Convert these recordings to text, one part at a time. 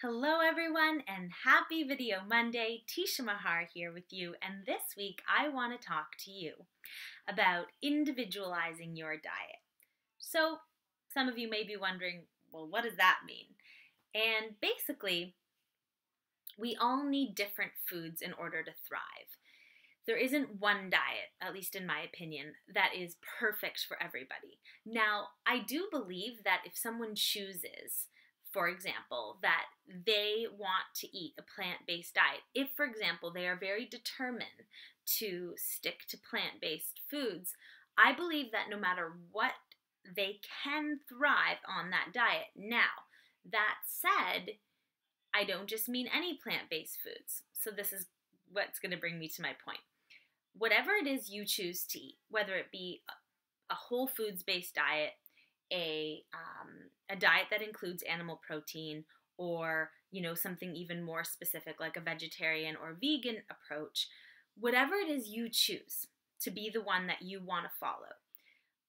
Hello everyone and happy Video Monday. Teshia here with you, and this week I want to talk to you about individualizing your diet. So some of you may be wondering, well, what does that mean? And basically, we all need different foods in order to thrive. There isn't one diet, at least in my opinion, that is perfect for everybody. Now, I do believe that if someone chooses, for example, that they want to eat a plant-based diet, if, for example, they are very determined to stick to plant-based foods, I believe that no matter what, they can thrive on that diet. Now, that said, I don't just mean any plant-based foods. So this is what's going to bring me to my point. Whatever it is you choose to eat, whether it be a whole foods-based diet, a diet that includes animal protein, or something even more specific like a vegetarian or vegan approach, whatever it is you choose to be the one that you want to follow,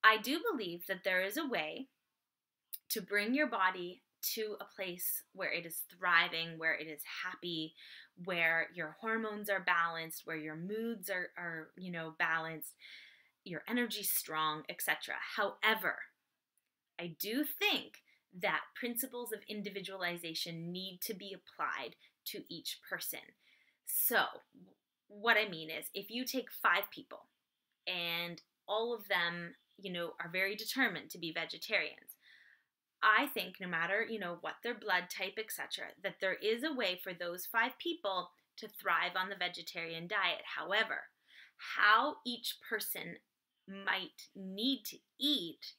I do believe that there is a way to bring your body to a place where it is thriving, where it is happy, where your hormones are balanced, where your moods are balanced, your energy's strong, etc. However, I do think that principles of individualization need to be applied to each person. So what I mean is, if you take 5 people and all of them, are very determined to be vegetarians, I think no matter, what their blood type, etc., that there is a way for those 5 people to thrive on the vegetarian diet. However, how each person might need to eat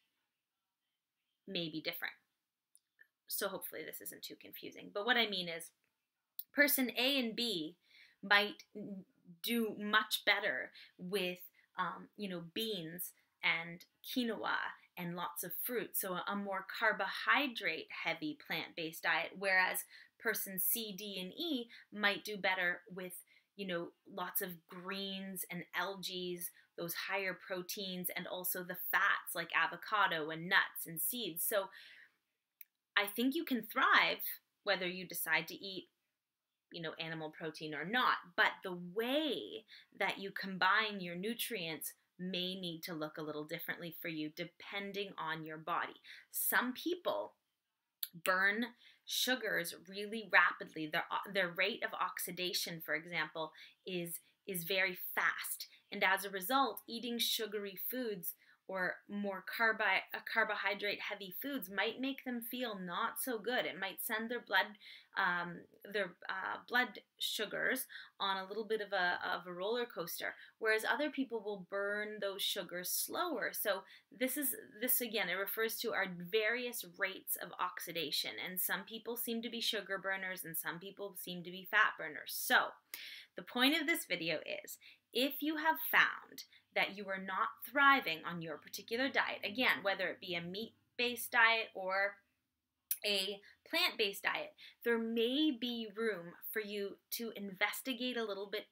may be different. So hopefully this isn't too confusing. But what I mean is, person A and B might do much better with, beans and quinoa and lots of fruit, so a more carbohydrate heavy plant-based diet, whereas person C, D, and E might do better with, lots of greens and algae, those higher proteins, and also the fats like avocado and nuts and seeds. So I think you can thrive whether you decide to eat animal protein or not, but the way that you combine your nutrients may need to look a little differently for you depending on your body. Some people burn sugars really rapidly. Their rate of oxidation, for example, is very fast. And as a result, eating sugary foods or more carbohydrate heavy foods might make them feel not so good. It might send their blood sugars on a little bit of a roller coaster, whereas other people will burn those sugars slower. So this again, it refers to our various rates of oxidation, and some people seem to be sugar burners and some people seem to be fat burners. So the point of this video is, if you have found that you are not thriving on your particular diet, again, whether it be a meat-based diet or a plant-based diet, there may be room for you to investigate a little bit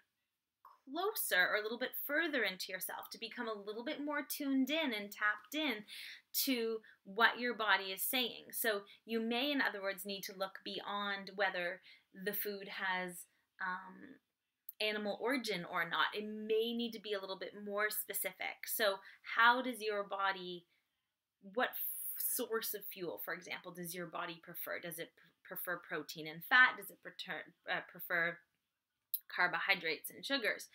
closer or a little bit further into yourself, to become a little bit more tuned in and tapped in to what your body is saying. So you may, in other words, need to look beyond whether the food has animal origin or not. It may need to be a little bit more specific. So how does your body, what source of fuel, for example, does your body prefer? Does it prefer protein and fat? Does it prefer carbohydrates and sugars?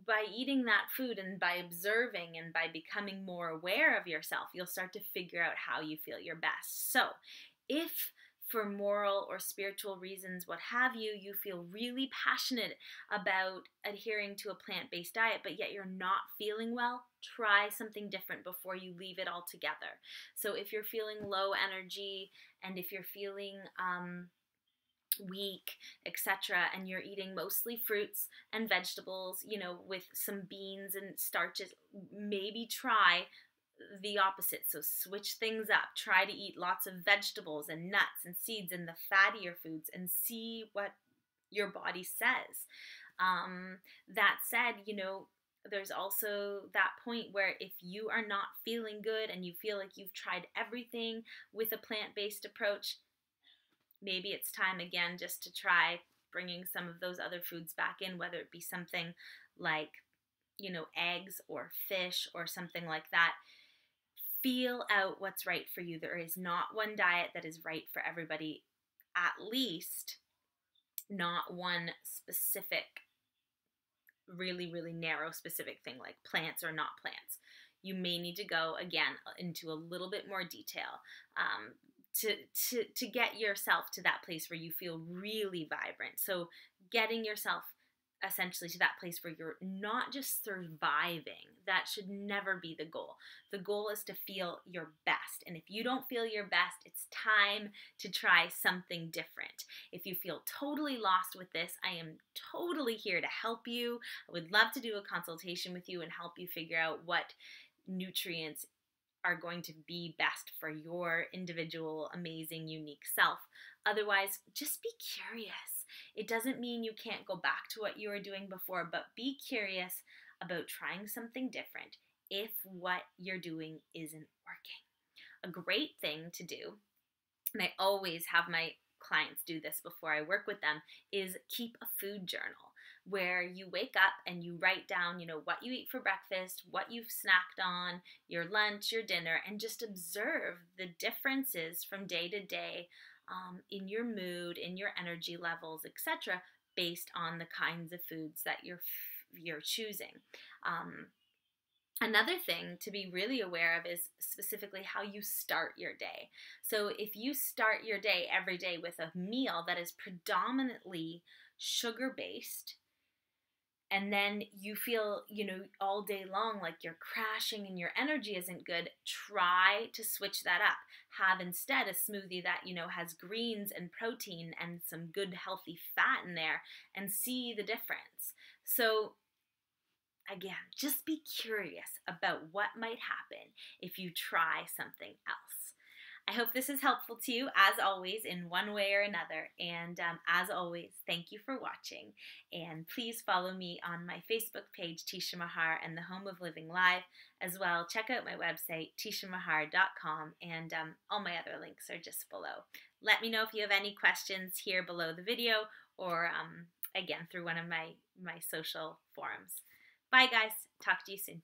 By eating that food and by observing and by becoming more aware of yourself, you'll start to figure out how you feel your best. So if for moral or spiritual reasons, what have you, you feel really passionate about adhering to a plant-based diet, but yet you're not feeling well, try something different before you leave it all together. So if you're feeling low energy and if you're feeling weak, etc., and you're eating mostly fruits and vegetables, with some beans and starches, maybe try the opposite. So switch things up. Try to eat lots of vegetables and nuts and seeds and the fattier foods and see what your body says. That said, there's also that point where if you are not feeling good and you feel like you've tried everything with a plant-based approach, maybe it's time again just to try bringing some of those other foods back in, whether it be something like, eggs or fish or something like that. Feel out what's right for you. There is not one diet that is right for everybody, at least not one specific, really, really narrow specific thing like plants or not plants. You may need to go again into a little bit more detail to get yourself to that place where you feel really vibrant. So getting yourself essentially to that place where you're not just surviving. That should never be the goal. The goal is to feel your best. And if you don't feel your best, it's time to try something different. If you feel totally lost with this, I am totally here to help you. I would love to do a consultation with you and help you figure out what nutrients are going to be best for your individual, amazing, unique self. Otherwise, just be curious. It doesn't mean you can't go back to what you were doing before, but be curious about trying something different if what you're doing isn't working. A great thing to do, and I always have my clients do this before I work with them, is keep a food journal where you wake up and you write down, what you eat for breakfast, what you've snacked on, your lunch, your dinner, and just observe the differences from day to day in your mood, in your energy levels, etc., based on the kinds of foods that you're choosing. Another thing to be really aware of is specifically how you start your day. So if you start your day every day with a meal that is predominantly sugar-based, and then you feel, all day long like you're crashing and your energy isn't good, try to switch that up. Have instead a smoothie that, has greens and protein and some good healthy fat in there, and see the difference. So again, just be curious about what might happen if you try something else. I hope this is helpful to you, as always, in one way or another. And as always, thank you for watching. And please follow me on my Facebook page, Teshia Mahar, and the Home of Living Live. As well, check out my website, teshiamahar.com, and all my other links are just below. Let me know if you have any questions here below the video, or again, through one of my social forums. Bye, guys. Talk to you soon.